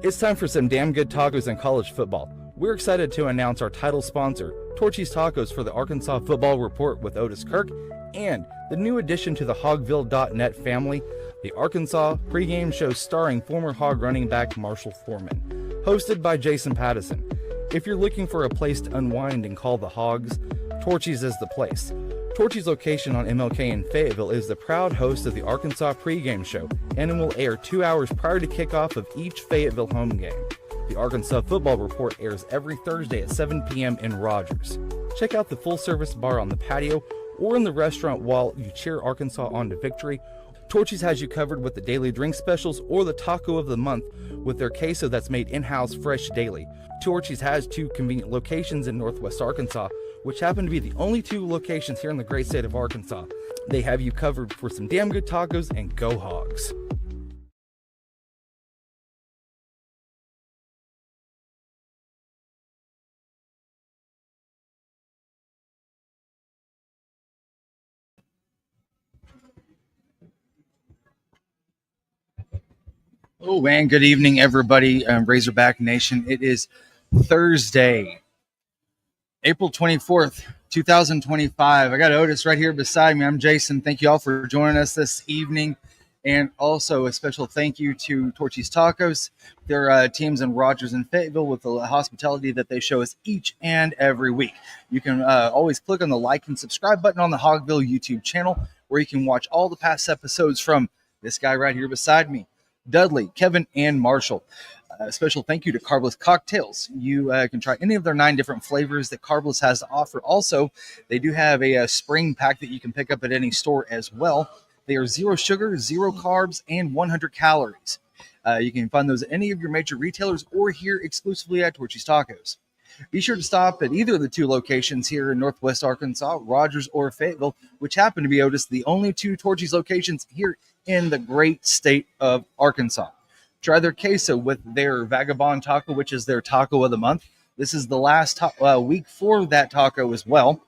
It's time for some damn good tacos in college football. We're excited to announce our title sponsor, Torchy's Tacos, for the Arkansas Football Report with Otis Kirk, and the new addition to the Hogville.net family, the Arkansas pregame show starring former Hog running back Marshall Foreman, hosted by Jason Pattison. If you're looking for a place to unwind and call the Hogs, Torchy's is the place. Torchy's location on MLK in Fayetteville is the proud host of the Arkansas pregame show, and it will air 2 hours prior to kickoff of each Fayetteville home game. The Arkansas Football Report airs every Thursday at 7 p.m. in Rogers. Check out the full-service bar on the patio or in the restaurant while you cheer Arkansas on to victory. Torchy's has you covered with the daily drink specials or the taco of the month with their queso that's made in-house fresh daily. Torchy's has 2 convenient locations in Northwest Arkansas, which happen to be the only 2 locations here in the great state of Arkansas. They have you covered for some damn good tacos, and go Hogs. Oh man, good evening everybody, Razorback Nation. It is Thursday, April 24th, 2025. I got Otis right here beside me. I'm Jason. Thank you all for joining us this evening. And also a special thank you to Torchy's Tacos, their teams in Rogers and Fayetteville, with the hospitality that they show us each and every week. You can always click on the like and subscribe button on the Hogville YouTube channel, where you can watch all the past episodes from this guy right here beside me, Dudley, Kevin, and Marshall. A special thank you to Carbless Cocktails. You can try any of their 9 different flavors that Carbless has to offer. Also, they do have a spring pack that you can pick up at any store as well. They are 0 sugar, 0 carbs, and 100 calories. You can find those at any of your major retailers or here exclusively at Torchy's Tacos. Be sure to stop at either of the 2 locations here in Northwest Arkansas, Rogers or Fayetteville, which happen to be, Otis, the only 2 Torchy's locations here in the great state of Arkansas. Try their queso with their Vagabond Taco, which is their taco of the month. This is the last week for that taco as well.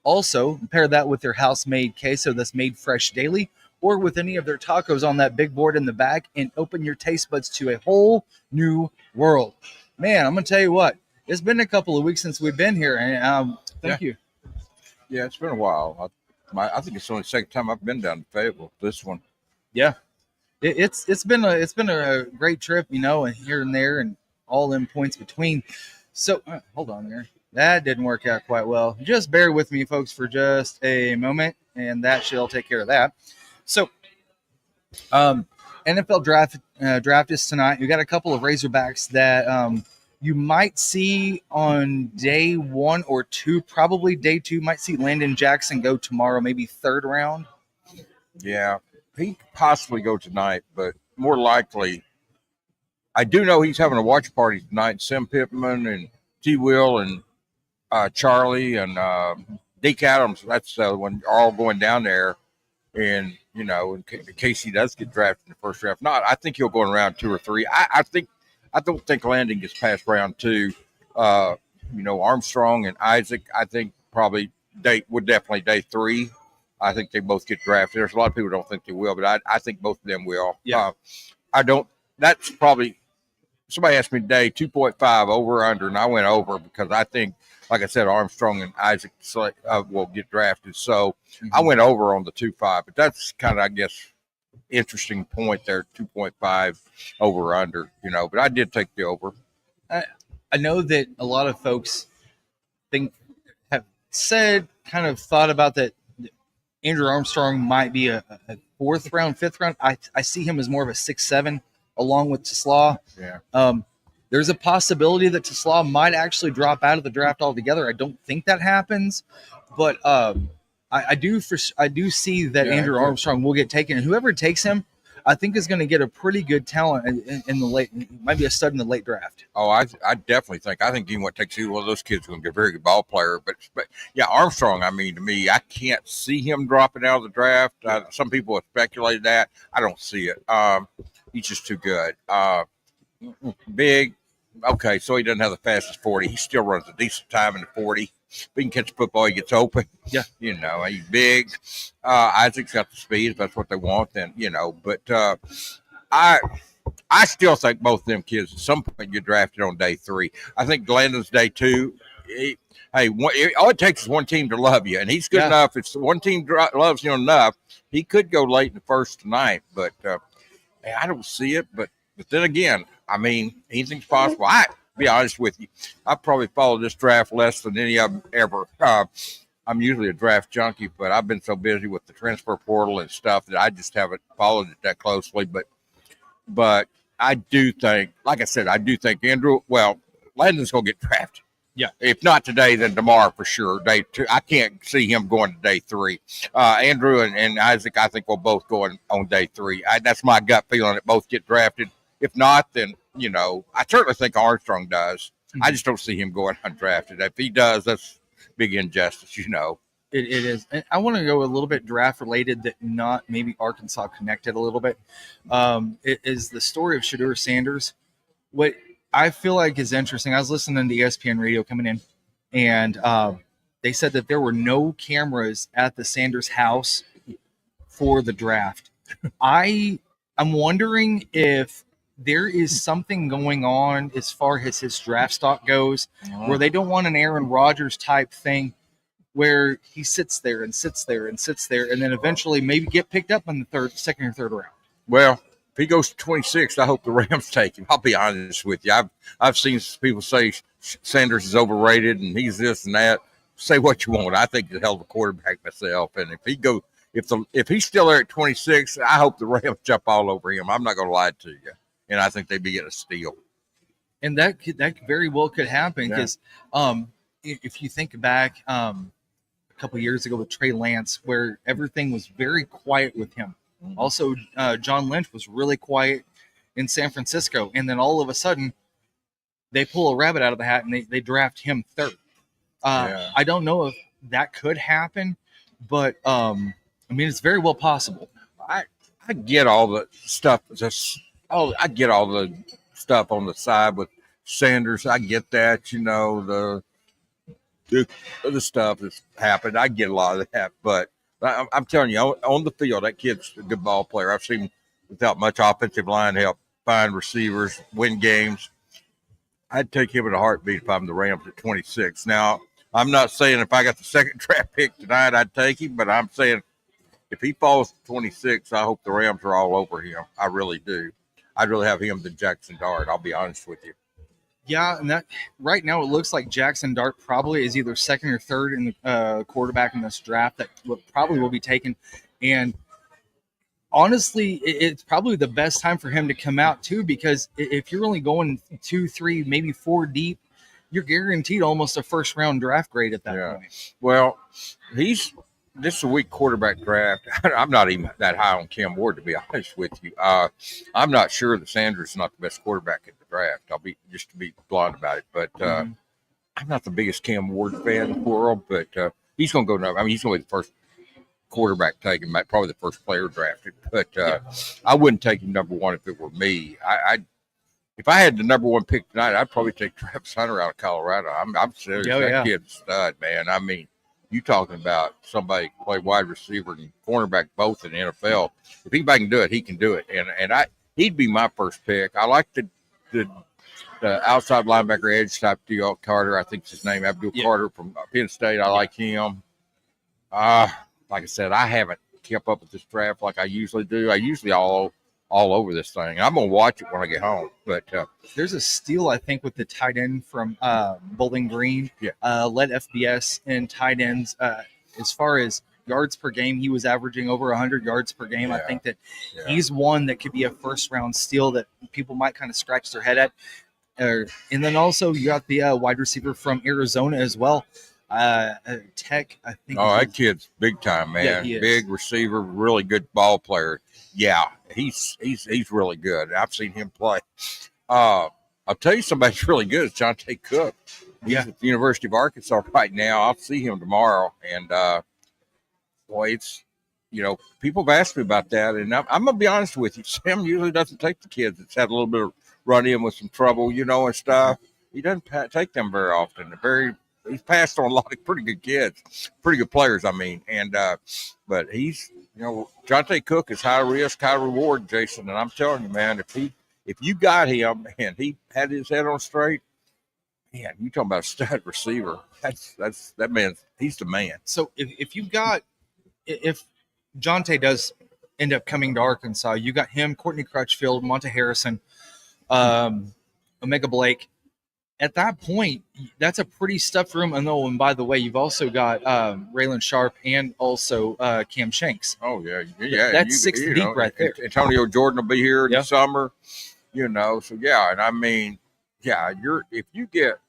Also, pair that with their house-made queso that's made fresh daily, or with any of their tacos on that big board in the back, and open your taste buds to a whole new world. Man, I'm going to tell you what, it's been a couple of weeks since we've been here, and thank you. Yeah, it's been a while. I think it's only the second time I've been down to Fayetteville, this one. Yeah. It's been a great trip, you know, and here and there and all in points between. So hold on there. That didn't work out quite well. Just bear with me, folks, for just a moment, and that should take care of that. So NFL draft is tonight. We got a couple of Razorbacks that you might see on day 1 or 2, probably day 2. Might see Landon Jackson go tomorrow, maybe 3rd round. Yeah. He could possibly go tonight, but more likely, I do know he's having a watch party tonight. Sim Pittman and T. Will and Charlie and Deke Adams. That's when are all going down there, and you know, in case he does get drafted in the first draft. Not, I think he'll go in round 2 or 3. I don't think Landon gets past round 2. You know, Armstrong and Isaac, I think probably definitely day 3. I think they both get drafted. There's a lot of people who don't think they will, but I think both of them will. Yeah. I don't. That's probably, somebody asked me today, 2.5 over or under, and I went over because I think, like I said, Armstrong and Isaac will get drafted. So I went over on the 2.5, but that's kind of, I guess, interesting point there, 2.5 over or under, you know, but I did take the over. I know that a lot of folks have thought about that Andrew Armstrong might be a 4th round, 5th round. I see him as more of a 6-7 along with TeSlaa. Yeah. There's a possibility that TeSlaa might actually drop out of the draft altogether. I don't think that happens, but I do see that Andrew Armstrong will get taken, and whoever takes him, I think is going to get a pretty good talent in the late, might be a stud in the late draft. Oh, I definitely think. I think anyone takes one of those kids is going to be a very good ball player. But yeah, Armstrong, I mean, to me, I can't see him dropping out of the draft. Some people have speculated that. I don't see it. He's just too good. Big. Okay, so he doesn't have the fastest 40. He still runs a decent time in the 40. If he can catch football, he gets open. Yeah. You know, he's big. Isaac's got the speed. If that's what they want, then, you know. But I still think both of them kids at some point get drafted on day 3. I think Landon's day 2. All it takes is one team to love you, and he's good enough. If one team loves you enough, he could go late in the first tonight. But I don't see it. But then again, I mean, anything's possible. I be honest with you, I probably followed this draft less than any of them ever. I'm usually a draft junkie, but I've been so busy with the transfer portal and stuff that I just haven't followed it that closely. But I do think, like I said, I do think Landon's going to get drafted. Yeah. If not today, then tomorrow for sure. Day 2. I can't see him going to day 3. Andrew and Isaac, I think, will both go on day 3. That's my gut feeling that both get drafted. If not, then, I certainly think Armstrong does. Mm-hmm. I just don't see him going undrafted. If he does, that's big injustice, It is. And I want to go a little bit draft related that not maybe Arkansas connected a little bit. It is the story of Shedeur Sanders. What I feel like is interesting, I was listening to ESPN radio coming in, and they said that there were no cameras at the Sanders house for the draft. I'm wondering if there is something going on as far as his draft stock goes, where they don't want an Aaron Rodgers type thing where he sits there and sits there and sits there and then eventually maybe get picked up in the second or third round. Well, if he goes to 26, I hope the Rams take him. I'll be honest with you. I've seen people say Sanders is overrated and he's this and that. Say what you want. I think he's a hell of a quarterback myself. And if he's still there at 26, I hope the Rams jump all over him. I'm not going to lie to you. And I think they'd be getting a steal. And that very well could happen because if you think back a couple of years ago with Trey Lance, where everything was very quiet with him. Mm-hmm. Also, John Lynch was really quiet in San Francisco. And then all of a sudden, they pull a rabbit out of the hat and they draft him third. I don't know if that could happen, but it's very well possible. I get all the stuff. I get all the stuff on the side with Sanders. I get that, the stuff that's happened. I get a lot of that, but I'm telling you, on the field, that kid's a good ball player. I've seen him without much offensive line help find receivers, win games. I'd take him in a heartbeat if I'm the Rams at 26. Now, I'm not saying if I got the second draft pick tonight, I'd take him, but I'm saying if he falls to 26, I hope the Rams are all over him. I really do. I'd rather have him than Jackson Dart. I'll be honest with you. Yeah, and that right now it looks like Jackson Dart probably is either second or third in the quarterback in this draft that probably will be taken. And honestly, it's probably the best time for him to come out too, because if you're only going 2, 3, maybe 4 deep, you're guaranteed almost a first round draft grade at that point. Well, this is a weak quarterback draft. I'm not even that high on Cam Ward, to be honest with you. I'm not sure that Sanders is not the best quarterback in the draft. I'll be just to be blunt about it. But I'm not the biggest Cam Ward fan in the world. But he's going to go. He's going to be the first quarterback taken, probably the first player drafted. But I wouldn't take him number 1 if it were me. If I had the number 1 pick tonight, I'd probably take Travis Hunter out of Colorado. I'm serious. That kid's a stud, man. I mean, you talking about somebody who play wide receiver and cornerback both in the NFL. If anybody can do it, he can do it. And he'd be my first pick. I like the outside linebacker edge type deal. Carter, I think is his name, Abdul Carter from Penn State. I like him. Like I said, I haven't kept up with this draft like I usually do. I usually all over this thing. I'm gonna watch it when I get home. But there's a steal, I think, with the tight end from Bowling Green. Led FBS in tight ends as far as yards per game. He was averaging over 100 yards per game. I think that he's one that could be a first round steal that people might kind of scratch their head at. And then also you got the wide receiver from Arizona as well. Tech, I think. Oh, that kid's big time, man. Big receiver, really good ball player. Yeah, he's really good. I've seen him play. I'll tell you somebody's really good is Jonte Cook. He's at the University of Arkansas right now. I'll see him tomorrow. And, it's, people have asked me about that. And I'm going to be honest with you. Sam usually doesn't take the kids that's had a little bit of run-in with some trouble, and stuff. He doesn't take them very often. He's passed on a lot of pretty good kids, pretty good players, I mean. And but he's, Jonte Cook is high risk, high reward, Jason. And I'm telling you, man, if if you got him and he had his head on straight, man, you talking about a stud receiver. That man. He's the man. So if Jonte does end up coming to Arkansas, you got him, Courtney Crutchfield, Monte Harrison, Omega Blake. At that point, that's a pretty stuffed room. And by the way, you've also got Raylan Sharp and also Cam Shanks. Oh yeah. That's six deep right there. Antonio Jordan will be here in Yeah. the summer. So yeah, and I mean, yeah, if you get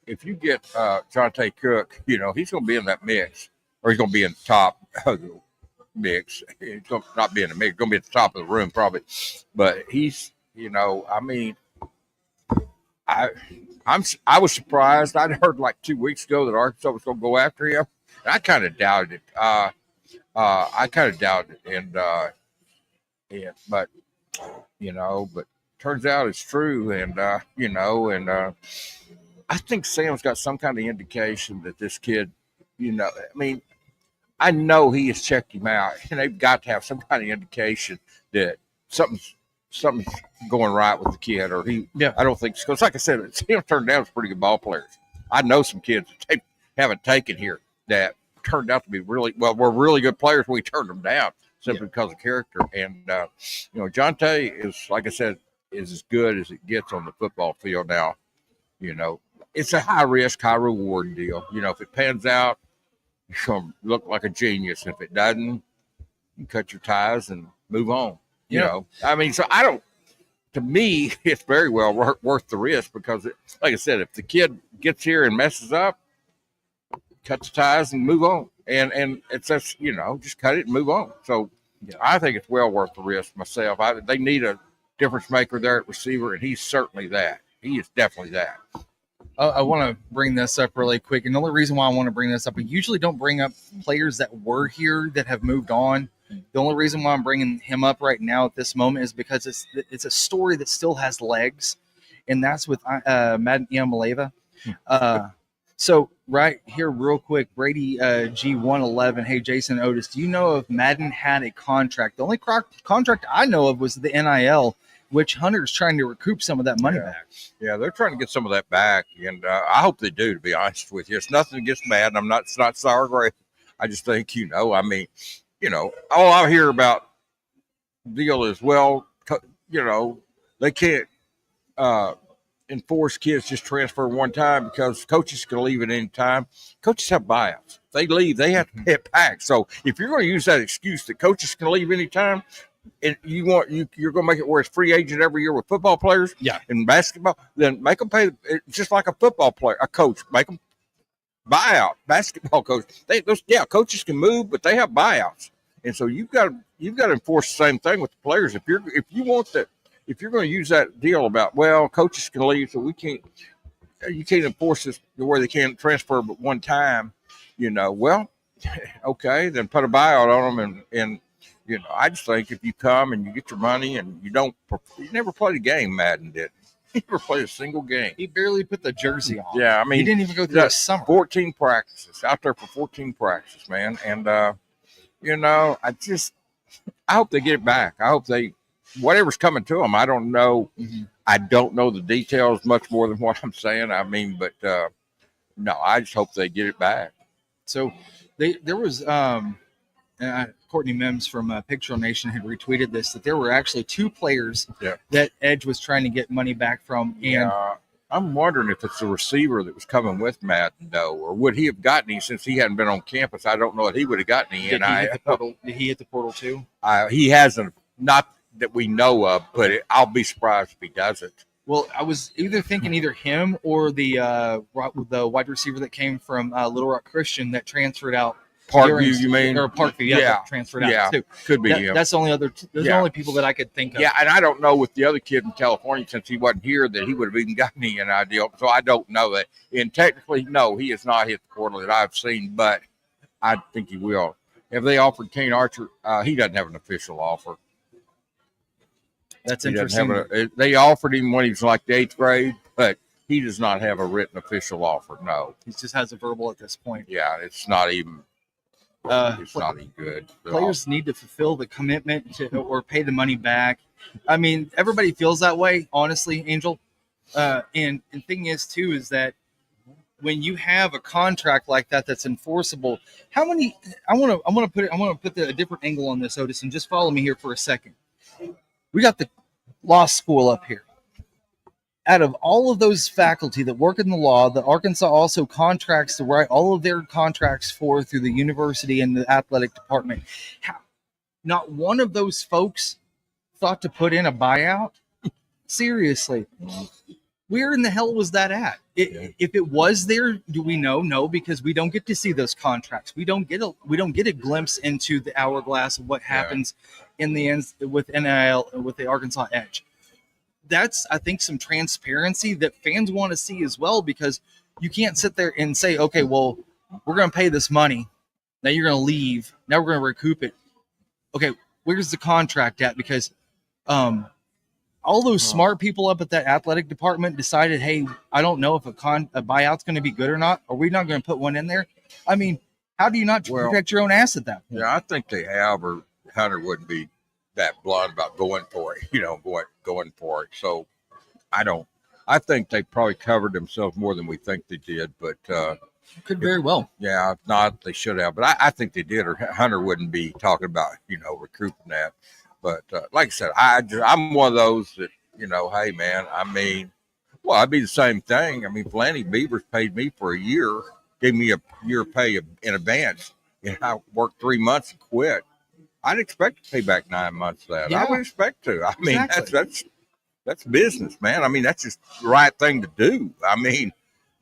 Jonte Cook, he's going to be in that mix, or he's going to be in the top of the mix. He's going to not be in the mix. He's going to be at the top of the room probably, but he's, I mean, I was surprised. I'd heard like 2 weeks ago that Arkansas was going to go after him, and I kind of doubted it. But turns out it's true, and I think Sam's got some kind of indication that this kid, I mean, I know he has checked him out, and they've got to have some kind of indication that something's going right with the kid, or I don't think so. Because like I said, Sam turned down some pretty good ball players. I know some kids that they haven't taken here that turned out to be were really good players. We turned them down simply because of character. And Jonte is, like I said, is as good as it gets on the football field now. It's a high risk, high reward deal. If it pans out, you're going to look like a genius. If it doesn't, you cut your ties and move on. I mean, so to me, it's very well worth the risk because, like I said, if the kid gets here and messes up, cut the ties and move on. And it's just, just cut it and move on. So I think it's well worth the risk myself. They need a difference maker there at receiver, and he's certainly that. He is definitely that. I want to bring this up really quick. And the only reason why I want to bring this up, I usually don't bring up players that were here that have moved on. The only reason why I'm bringing him up right now at this moment is because it's a story that still has legs, and that's with Madden Maleva. So right here, real quick, Brady G111. Hey, Jason Otis, do you know if Madden had a contract? The only contract I know of was the NIL, which Hunter's trying to recoup some of that money back. Yeah, they're trying to get some of that back, and I hope they do, to be honest with you. It's nothing against Madden. It's not sour grapes. I just think, I mean, all I hear about deal is, they can't enforce kids just transfer one time because coaches can leave at any time. Coaches have buyouts. If they leave, they have to pay it back. So if you're going to use that excuse that coaches can leave any time, and you're going to make it where it's free agent every year with football players and basketball, then make them pay just like a football player, a coach, make them buyout. Basketball coach, coaches can move, but they have buyouts. And so you've got to enforce the same thing with the players. If you're going to use that deal about, coaches can leave, so you can't enforce this where they can't transfer but one time, okay, then put a buyout on them. And I just think if you come and you get your money and you never played a game, Madden did. He never played a single game. He barely put the jersey on. Yeah, I mean, he didn't even go through the summer. 14 practices, out there for 14 practices, man. And, I hope they get it back. I hope whatever's coming to them, I don't know. Mm-hmm. I don't know the details much more than what I'm saying. I mean, but no, I just hope they get it back. So there was Courtney Mims from Picture Nation had retweeted this, that there were actually two players that Edge was trying to get money back from. And I'm wondering if it's the receiver that was coming with Madden, though, or would he have gotten any since he hadn't been on campus? I don't know if he would have gotten any. Did he hit the portal too? He hasn't, not that we know of, but I'll be surprised if he doesn't. Well, I was thinking either him or the wide receiver that came from Little Rock Christian that transferred out. Parkview, you mean? Or Parkview, transferred out too. Could be him. That's the only the only people that I could think of. Yeah, and I don't know with the other kid in California, since he wasn't here, that he would have even gotten any idea. So I don't know that. And technically, no, he has not hit the portal that I've seen, but I think he will. Have they offered Kane Archer? He doesn't have an official offer. That's interesting. They offered him when he was like the 8th grade, but he does not have a written official offer. No, he just has a verbal at this point. Yeah, it's not even. It's not any good. Players need to fulfill the commitment to or pay the money back. I mean, everybody feels that way, honestly, Angel. And thing is too is that when you have a contract like that that's enforceable, how many? I want to put a different angle on this, Otis, and just follow me here for a second. We got the law school up here. Out of all of those faculty that work in the law, the Arkansas also contracts to write all of their contracts for through the university and the athletic department. Not one of those folks thought to put in a buyout. Seriously, where in the hell was that at? If it was there, do we know? No, because we don't get to see those contracts. We don't get a glimpse into the hourglass of what happens in the end with NIL with the Arkansas Edge. That's, I think, some transparency that fans want to see as well, because you can't sit there and say, okay, well, we're going to pay this money. Now you're going to leave. Now we're going to recoup it. Okay, where's the contract at? Because all those smart people up at that athletic department decided, hey, I don't know if a buyout's going to be good or not. Are we not going to put one in there? I mean, how do you not protect your own ass at that point? Yeah, I think they have, or Hunter wouldn't be that blunt about going for it, going for it. So I think they probably covered themselves more than we think they did, but could very well. Yeah, if not, they should have. But I think they did, or Hunter wouldn't be talking about, recouping that. But like I said, I'm one of those that, hey, man, I mean, well, I'd be the same thing. I mean, Flanny Beavers paid me for a year, gave me a year pay in advance, and I worked 3 months and quit. I'd expect to pay back 9 months of that. Yeah. I would expect to. I mean, Exactly. that's business, man. I mean, that's just the right thing to do. I mean,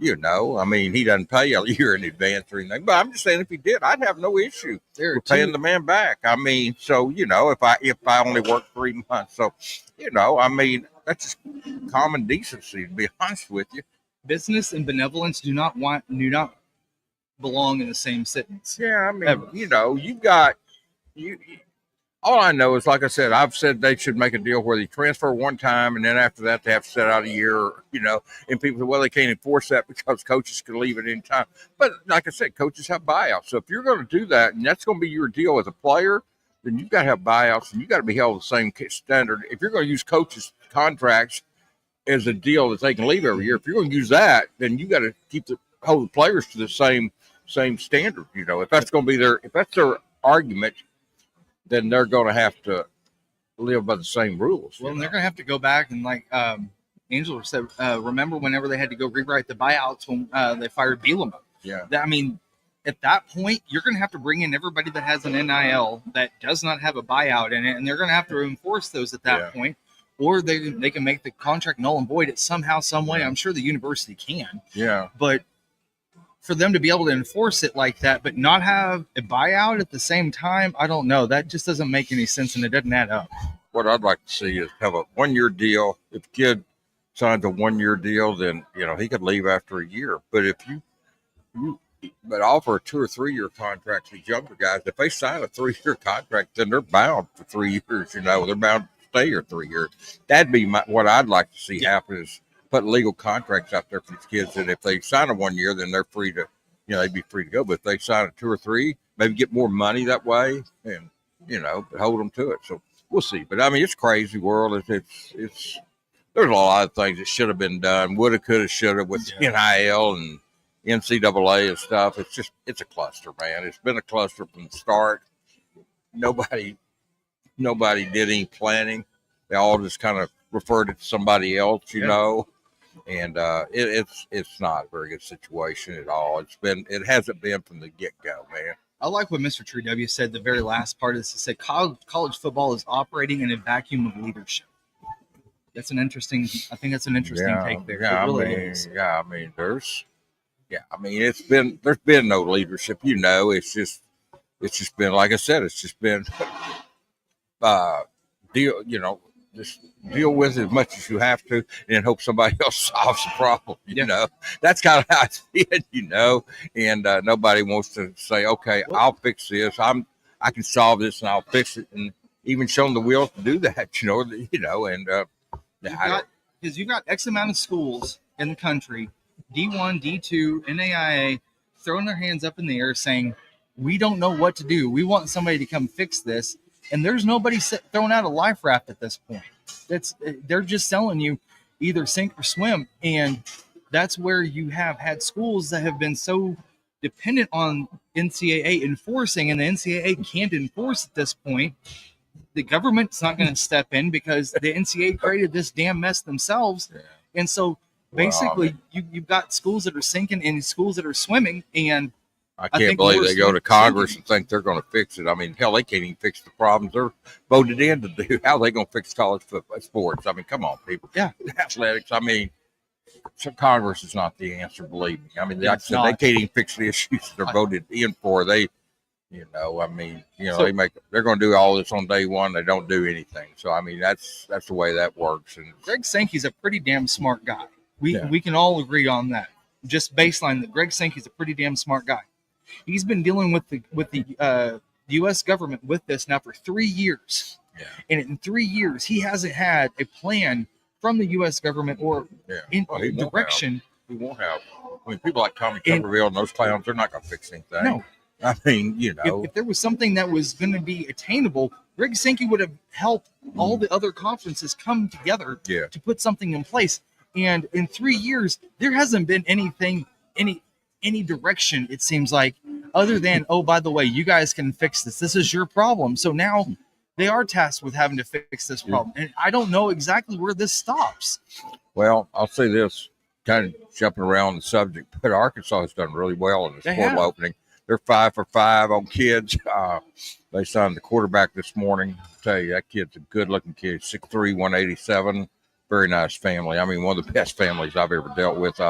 he doesn't pay a year in advance or anything. But I'm just saying, if he did, I'd have no issue with paying the man back. I mean, so if I only work 3 months, so I mean, that's just common decency, to be honest with you. Business and benevolence do not belong in the same sentence. Yeah, I mean, you've got you. All I know is, like I said, I've said they should make a deal where they transfer one time, and then after that, they have to sit out a year, and people say, well, they can't enforce that because coaches can leave at any time. But like I said, coaches have buyouts. So if you're going to do that, and that's going to be your deal as a player, then you've got to have buyouts, and you've got to be held to the same standard. If you're going to use coaches' contracts as a deal that they can leave every year, if you're going to use that, then you got to hold the players to the same standard. If that's going to be if that's their argument, then they're going to have to live by the same rules. Well, and they're going to have to go back and, like Angela said, remember whenever they had to go rewrite the buyouts when they fired Bielema. Yeah. I mean, at that point, you're going to have to bring in everybody that has an NIL that does not have a buyout in it, and they're going to have to enforce those at that point, or they can make the contract null and void it somehow, some way. I'm sure the university can. Yeah. But for them to be able to enforce it like that, but not have a buyout at the same time, I don't know. That just doesn't make any sense, and it doesn't add up. What I'd like to see is have a 1 year deal. If a kid signs a 1 year deal, then he could leave after a year. But if you offer a 2 or 3 year contract to these younger guys, if they sign a 3 year contract, then they're bound for 3 years. They're bound to stay here 3 years. That'd be what I'd like to see happen is put legal contracts out there for these kids that if they sign a 1 year, then they're free to, they'd be free to go. But if they sign a 2 or 3, maybe get more money that way and, hold them to it. So we'll see. But I mean, it's a crazy world. It's there's a lot of things that should have been done. Woulda, coulda, shoulda with NIL and NCAA and stuff. It's a cluster, man. It's been a cluster from the start. Nobody did any planning. They all just kind of referred it to somebody else, and it's not a very good situation at all. It hasn't been from the get-go, man. I like what Mr. True W said. The very last part is to say college football is operating in a vacuum of leadership. I think that's an interesting take there. Yeah, there's been no leadership. It's just been, like I said, it's just been just deal with it as much as you have to, and then hope somebody else solves the problem. That's kind of how it's been. And nobody wants to say, "Okay, I'll fix this. I can solve this, and I'll fix it," and even show them the will to do that. Because you've got X amount of schools in the country, D1, D2, NAIA, throwing their hands up in the air saying, We don't know what to do. We want somebody to come fix this. And there's nobody throwing out a life raft at this point. They're just selling you either sink or swim. And that's where you have had schools that have been so dependent on NCAA enforcing, and the NCAA can't enforce at this point. The government's not going to step in because the NCAA created this damn mess themselves. Yeah. And so basically, you've got schools that are sinking and schools that are swimming. And I can't believe they go to Congress and think they're going to fix it. I mean, hell, they can't even fix the problems they're voted in to do. How are they going to fix college football sports? I mean, come on, people. Yeah. Athletics, I mean, so Congress is not the answer, believe me. I mean, like I said, they can't even fix the issues they're voted in for. They, I mean, they're going to do all this on day one. They don't do anything. So, I mean, that's the way that works. And Greg Sankey's a pretty damn smart guy. We can all agree on that. Just baseline that Greg Sankey's a pretty damn smart guy. He's been dealing with the U.S. government with this now for 3 years. Yeah. And in 3 years, he hasn't had a plan from the U.S. government or direction. He won't have. I mean, people like Tommy Tuberville and those clowns, they're not going to fix anything. No. I mean, If there was something that was going to be attainable, Greg Sankey would have helped all the other conferences come together to put something in place. And in 3 years, there hasn't been anything, any direction, it seems like, other than, oh, by the way, you guys can fix this. This is your problem. So now they are tasked with having to fix this problem. And I don't know exactly where this stops. Well, I'll say this, kind of jumping around the subject, but Arkansas has done really well in this portal opening. They're 5 for 5 on kids. They signed the quarterback this morning. I'll tell you, that kid's a good-looking kid, 6'3", 187. Very nice family. I mean, one of the best families I've ever dealt with.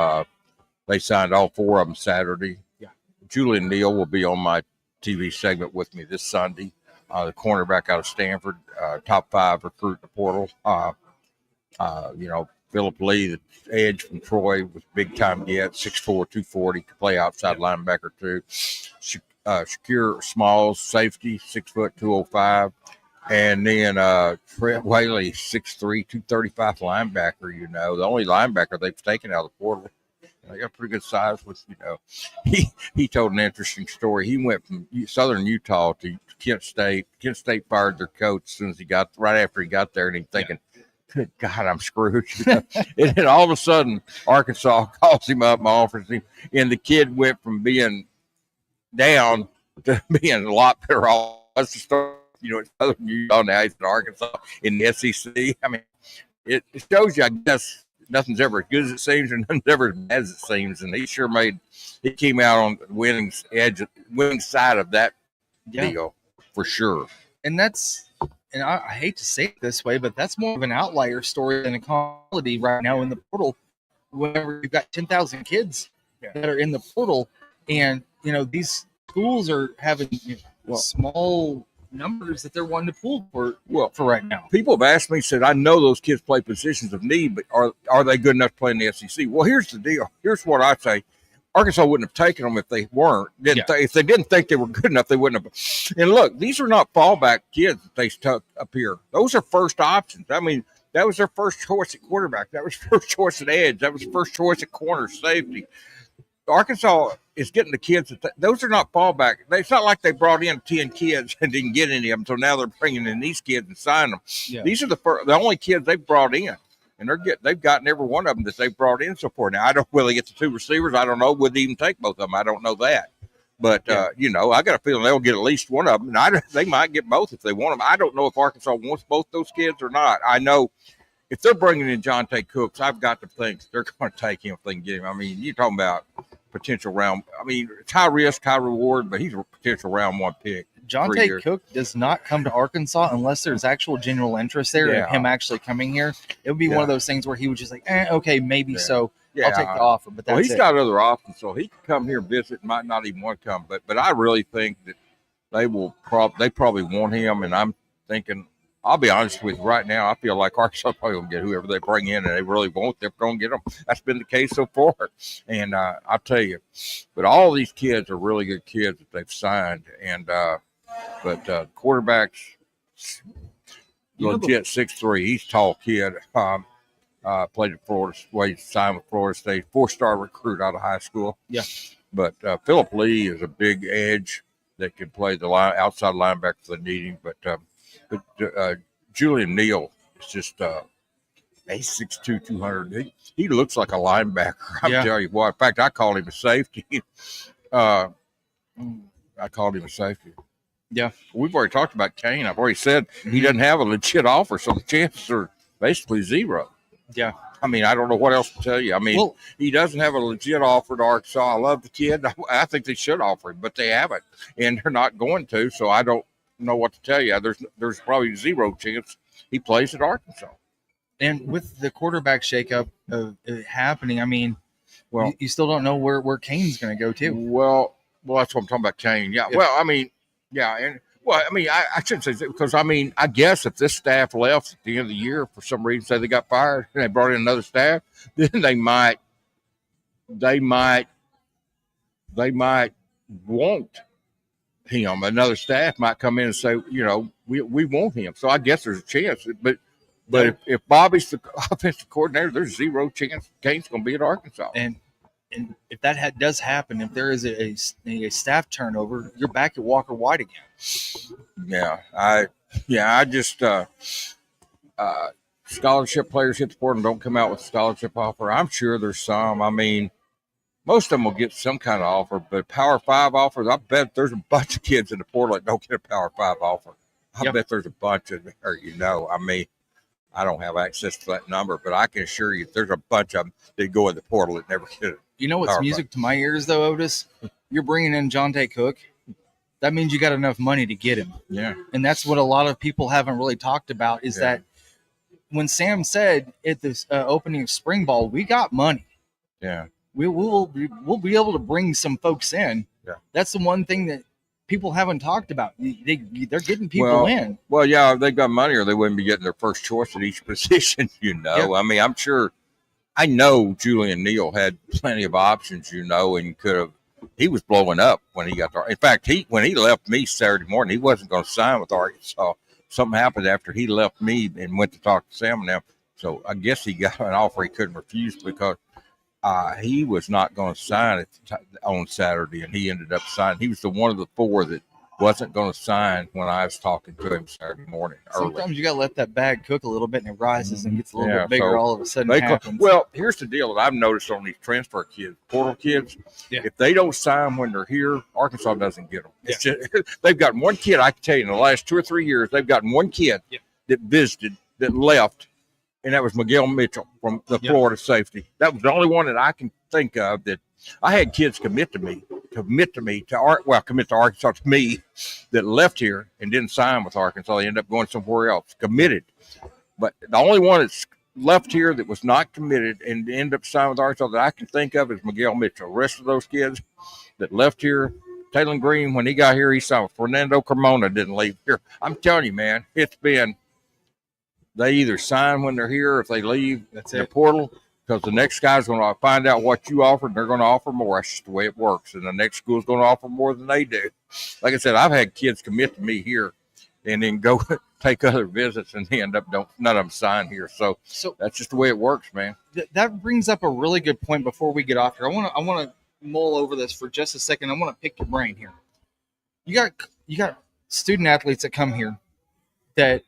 They signed all 4 of them Saturday. Yeah. Julian Neal will be on my TV segment with me this Sunday. The cornerback out of Stanford, top 5 recruit in the portal. Philip Lee, the edge from Troy, was big-time get, 6'4", 240, could play outside linebacker too. Shakir Smalls, safety, 6 foot, 205. And then Trent Whaley, 6'3", 235 linebacker, the only linebacker they've taken out of the portal. They got pretty good size with, he told an interesting story. He went from Southern Utah to Kent State. Kent State fired their coach as soon as right after he got there, and he's thinking, good God, I'm screwed. And then all of a sudden, Arkansas calls him up and offers him, and the kid went from being down to being a lot better off. That's the story. It's Southern Utah, now he's in Arkansas in the SEC. I mean, it shows you, I guess, nothing's ever as good as it seems, and nothing's ever as bad as it seems. And he came out on the winning side of that deal for sure. And I hate to say it this way, but that's more of an outlier story than a quality right now in the portal. Whenever you've got 10,000 kids that are in the portal, and these schools are having small numbers that they're wanting to pull for right now. People have asked me, said, I know those kids play positions of need, but are they good enough to play in the SEC? Well, here's the deal. Here's what I say. Arkansas wouldn't have taken them if they weren't. If they didn't think they were good enough, they wouldn't have. And look, these are not fallback kids that they stuck up here. Those are first options. I mean, that was their first choice at quarterback. That was first choice at edge. That was first choice at corner safety. Arkansas is getting the kids. Those are not fallback. It's not like they brought in 10 kids and didn't get any of them. So now they're bringing in these kids and signing them. Yeah. These are the only kids they've brought in. And they've gotten every one of them that they've brought in so far. Now, I don't really get the 2 receivers. I don't know. Would even take both of them. I don't know that. But, I got a feeling they'll get at least one of them. And they might get both if they want them. I don't know if Arkansas wants both those kids or not. I know if they're bringing in Jonte Cooks, I've got to think they're going to take him if they can get him. I mean, you're talking about potential round. I mean, it's high risk, high reward, but he's a potential round 1 pick. Jonte Cook does not come to Arkansas unless there's actual general interest there in him actually coming here. It would be one of those things where he was just like, okay, maybe so. I'll take the offer. But he's got other options, so he could come here and visit. Might not even want to come, but I really think that they probably want him. And I'm thinking, I'll be honest with you right now, I feel like Arkansas probably will get whoever they bring in, and they really won't. They're going to get them. That's been the case so far. And I'll tell you, but all these kids are really good kids that they've signed. And but quarterbacks, legit 6'3". He's a tall kid. Played at Florida. He signed with Florida State. 4-star recruit out of high school. Yeah. But Philip Lee is a big edge. that can play the outside linebacker if they need him. But Julian Neal is just he's 6'2", 200. He looks like a linebacker. I'm telling you what. In fact, I called him a safety. I called him a safety. Yeah. We've already talked about Kane. I've already said he doesn't have a legit offer, so the chances are basically zero. Yeah. I mean, I don't know what else to tell you. I mean, he doesn't have a legit offer to Arkansas. I love the kid. I think they should offer him, but they haven't, and they're not going to. So I don't know what to tell you. There's probably zero chance he plays at Arkansas. And with the quarterback shakeup happening, I mean, well, you still don't know where Kane's going to go to. Well, that's what I'm talking about, Kane. Yeah. Well, I mean, yeah, and I shouldn't say that because I mean, I guess if this staff left at the end of the year for some reason, say they got fired and they brought in another staff, then they might want him. Another staff might come in and say, we want him. So I guess there's a chance, but if Bobby's the offensive coordinator, there's zero chance Kane's going to be at Arkansas. And if that does happen, if there is a staff turnover, you're back at Walker White again. I just scholarship players hit the portal and don't come out with a scholarship offer. I'm sure there's some. I mean, most of them will get some kind of offer, but Power 5 offers, I bet there's a bunch of kids in the portal that don't get a Power 5 offer. I bet there's a bunch of them, I mean, I don't have access to that number, but I can assure you there's a bunch of them that go in the portal that never get it. You know what's music to my ears, though, Otis? You're bringing in Jonte Cook. That means you got enough money to get him. Yeah. And that's what a lot of people haven't really talked about is that when Sam said at this opening of spring ball, we got money. Yeah. We'll be able to bring some folks in. Yeah. That's the one thing that people haven't talked about. They're getting people in. Well, yeah, if they got money or they wouldn't be getting their first choice at each position, Yeah. I mean, I know Julian Neal had plenty of options, and he was blowing up when he got there. In fact, when he left me Saturday morning, he wasn't going to sign with Arkansas. Something happened after he left me and went to talk to Sam and them. So I guess he got an offer he couldn't refuse because he was not going to sign on Saturday, and he ended up signing. He was the one of the four that wasn't going to sign when I was talking to him Saturday morning. Sometimes you got to let that bag cook a little bit, and it rises and gets a little bit bigger all of a sudden. Well, here's the deal that I've noticed on these transfer kids, portal kids. Yeah. If they don't sign when they're here, Arkansas doesn't get them. Yeah. They've got one kid, I can tell you, in the last 2 or 3 years, they've gotten one kid that visited, that left, and that was Miguel Mitchell from the Florida safety. That was the only one that I can think of that I had kids commit to Arkansas to me that left here and didn't sign with Arkansas. They ended up going somewhere else, committed. But the only one that's left here that was not committed and ended up signing with Arkansas that I can think of is Miguel Mitchell. The rest of those kids that left here, Taylor Green, when he got here, he signed with Fernando Carmona, didn't leave here. I'm telling you, man, they either sign when they're here, if they leave the portal, because the next guy's going to find out what you offered, and they're going to offer more. That's just the way it works. And the next school's going to offer more than they do. Like I said, I've had kids commit to me here and then go take other visits, and they end up none of them sign here. So that's just the way it works, man. That brings up a really good point before we get off here. I want to mull over this for just a second. I want to pick your brain here. You got student athletes that come here that,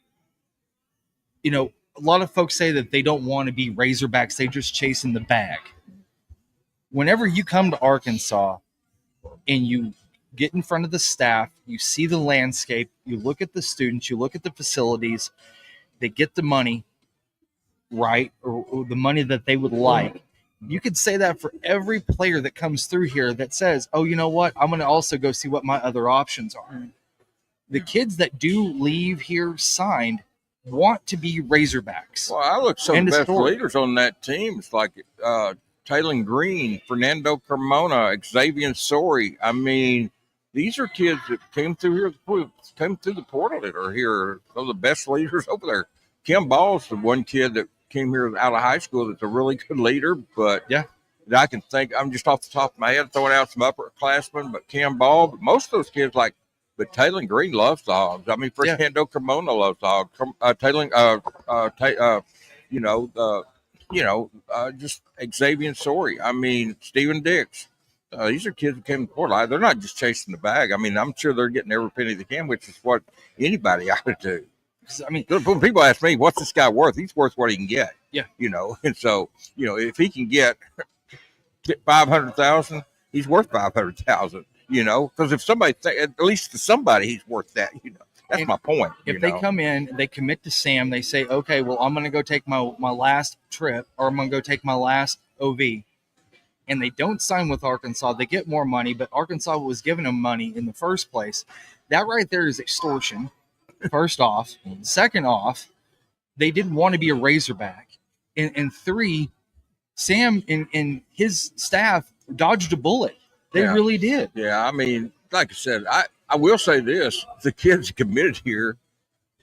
a lot of folks say that they don't want to be Razorbacks. They're just chasing the bag. Whenever you come to Arkansas and you get in front of the staff, you see the landscape, you look at the students, you look at the facilities, they get the money, right, or the money that they would like. You could say that for every player that comes through here that says, oh, you know what, I'm going to also go see what my other options are. The kids that do leave here signed want to be Razorbacks. Well, I look some of the best leaders on that team. It's like Taylor Green, Fernando Carmona, Xavier Sori. I mean, these are kids that came through the portal that are here. Some of the best leaders over there. Kim Ball's the one kid that came here out of high school that's a really good leader, but I can think, I'm just off the top of my head throwing out some upperclassmen, but Kim Ball, but most of those kids but Taylor Green loves the Hogs. I mean, Fernando Carmona loves the Hogs. Just Xavier Sori. I mean, Stephen Dix. These are kids who came to Portland. They're not just chasing the bag. I mean, I'm sure they're getting every penny they can, which is what anybody ought to do. I mean, when people ask me, what's this guy worth? He's worth what he can get. Yeah. And so, if he can get 500,000, he's worth 500,000, because if somebody, at least to somebody, he's worth that, That's my point. If they come in, they commit to Sam, they say, okay, well, I'm going to go take my last trip, or I'm going to go take my last OV, and they don't sign with Arkansas, they get more money, but Arkansas was giving them money in the first place. That right there is extortion, first off. Second off, they didn't want to be a Razorback. And three, Sam and his staff dodged a bullet. They really did. Yeah, I mean, like I said, I will say this. The kids committed here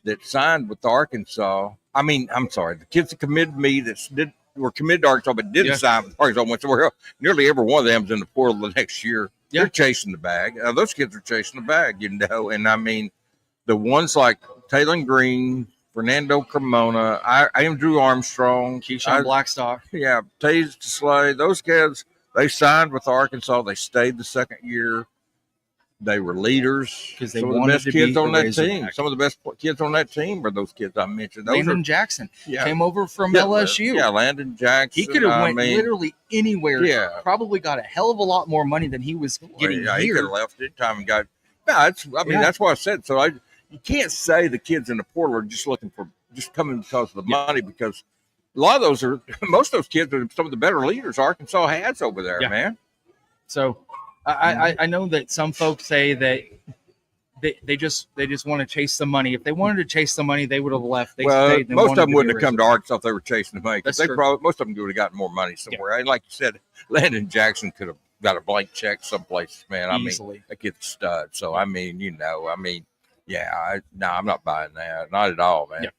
that signed with Arkansas. I mean, I'm sorry. The kids that committed to me were committed to Arkansas but didn't sign with Arkansas went somewhere else. Nearly every one of them is in the portal the next year. They're chasing the bag. Those kids are chasing the bag, And, I mean, the ones like Taylor Green, Fernando Cremona, I am Drew Armstrong. Keyshawn Blackstock. Yeah, Taze Slay. Those kids, they signed with Arkansas. They stayed the second year. They were leaders because they wanted the best kids on that team. Some of the best kids on that team were those kids I mentioned. Landon Jackson came over from LSU. Yeah, Landon Jackson. He could have went literally anywhere. Yeah, probably got a hell of a lot more money than he was getting here. He could have left it time and got. That's what I said. So you can't say the kids in the portal are just coming because of the money, because a lot of most of those kids are some of the better leaders Arkansas has over there, man. So. I know that some folks say that they just want to chase the money. If they wanted to chase the money, they would have left. Most of them wouldn't have come to Arkansas if they were chasing the money. Because most of them would have gotten more money somewhere. And like you said, Landon Jackson could have got a blank check someplace, man. Easily. I mean, that kid's stud. So I'm not buying that, not at all, man. Yeah.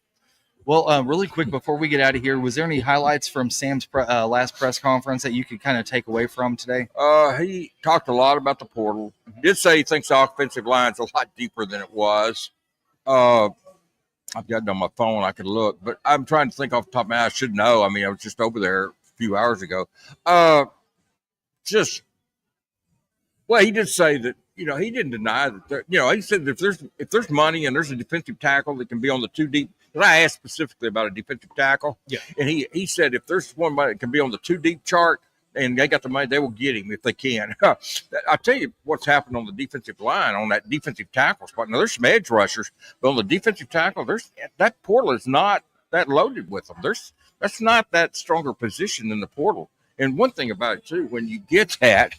Well, really quick before we get out of here, was there any highlights from Sam's last press conference that you could kind of take away from today? He talked a lot about the portal. He did say he thinks the offensive line's a lot deeper than it was. I've got it on my phone. I could look, but I'm trying to think off the top of my head. I should know. I mean, I was just over there a few hours ago. He did say that, he didn't deny that, he said that if there's money and there's a defensive tackle that can be on the two deep. But I asked specifically about a defensive tackle. Yeah. And he said if there's one that can be on the two deep chart and they got the money, they will get him if they can. I'll tell you what's happened on the defensive line, on that defensive tackle spot. Now, there's some edge rushers, but on the defensive tackle, that portal is not that loaded with them. That's not that stronger position in the portal. And one thing about it, too, when you get that,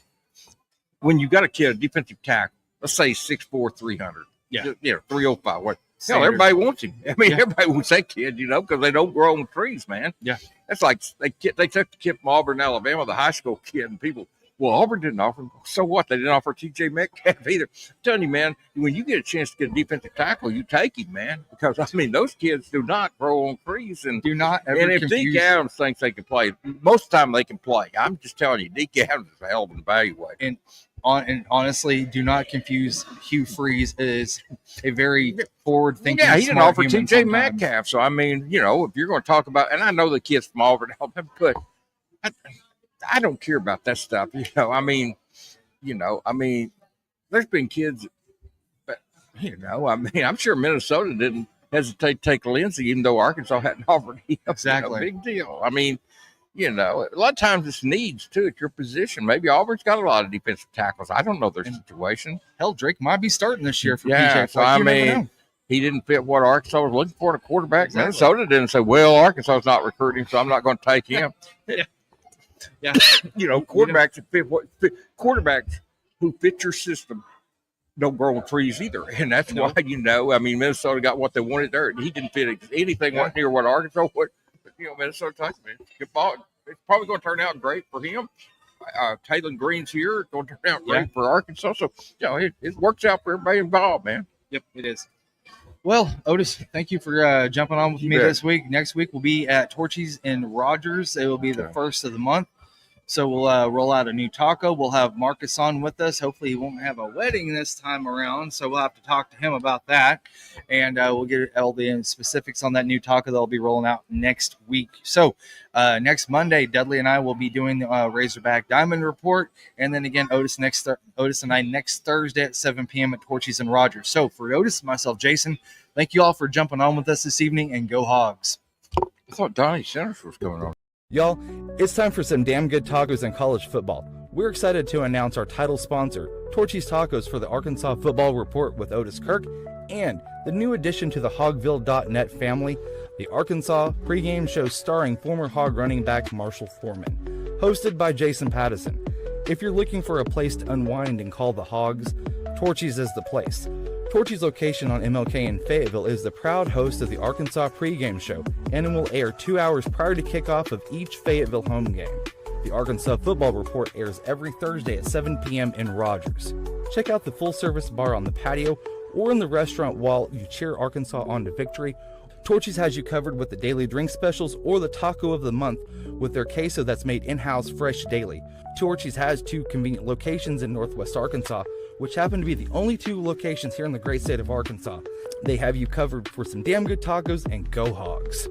when you got a kid, a defensive tackle, let's say 6'4", 300. Yeah. 305. What? Hell, everybody wants him. I mean, everybody wants that kid, because they don't grow on trees, man. Yeah. That's like they took the kid from Auburn, Alabama, the high school kid, and people, Auburn didn't offer him. So what? They didn't offer TJ Metcalf either. I'm telling you, man, when you get a chance to get a defensive tackle, you take him, man, because, those kids do not grow on trees. And do not ever And if Deke Adams thinks they can play, most of the time they can play. I'm just telling you, Deke Adams is a hell of an evaluator. And honestly, do not confuse Hugh Freeze as a very forward-thinking. Yeah, he didn't offer TJ Metcalf. So if you're going to talk about, and I know the kids from Auburn, but I don't care about that stuff. There's been kids, but I'm sure Minnesota didn't hesitate to take Lindsey, even though Arkansas hadn't offered him. Exactly, big deal. A lot of times it's needs, too, at your position. Maybe Auburn's got a lot of defensive tackles. I don't know their situation. Hell, Drake might be starting this year for PJ. So, he didn't fit what Arkansas was looking for in a quarterback. Exactly. Minnesota didn't say, Arkansas's not recruiting, so I'm not going to take him. Yeah. Quarterbacks who fit your system don't grow on trees either. And that's why, Minnesota got what they wanted there. He didn't fit anything near what Arkansas would. Minnesota Titans, good ball. It's probably going to turn out great for him. Taylor Green's here. It's going to turn out great for Arkansas. So, it works out for everybody involved, man. Yep, it is. Well, Otis, thank you for jumping on with me this week. Next week we'll be at Torchy's in Rogers. It will be the first of the month. So we'll roll out a new taco. We'll have Marcus on with us. Hopefully he won't have a wedding this time around, so we'll have to talk to him about that, and we'll get all the specifics on that new taco that'll be rolling out next week. So next Monday, Dudley and I will be doing the Razorback Diamond Report, and then again Otis and I next Thursday at 7 p.m. at Torchy's and Rogers. So for Otis, myself, Jason, thank you all for jumping on with us this evening, and go Hogs. I thought Donnie Centers was going on. Y'all, it's time for some damn good tacos in college football. We're excited to announce our title sponsor, Torchy's Tacos, for the Arkansas Football Report with Otis Kirk, and the new addition to the Hogville.net family, the Arkansas pregame show starring former Hog running back Marshall Foreman, hosted by Jason Pattison. If you're looking for a place to unwind and call the Hogs, Torchy's is the place. Torchy's location on MLK in Fayetteville is the proud host of the Arkansas pregame show, and it will air 2 hours prior to kickoff of each Fayetteville home game. The Arkansas Football Report airs every Thursday at 7 p.m. in Rogers. Check out the full-service bar on the patio or in the restaurant while you cheer Arkansas on to victory. Torchy's has you covered with the daily drink specials or the taco of the month with their queso that's made in-house fresh daily. Torchy's has 2 convenient locations in Northwest Arkansas, which happen to be the only 2 locations here in the great state of Arkansas. They have you covered for some damn good tacos, and go Hogs.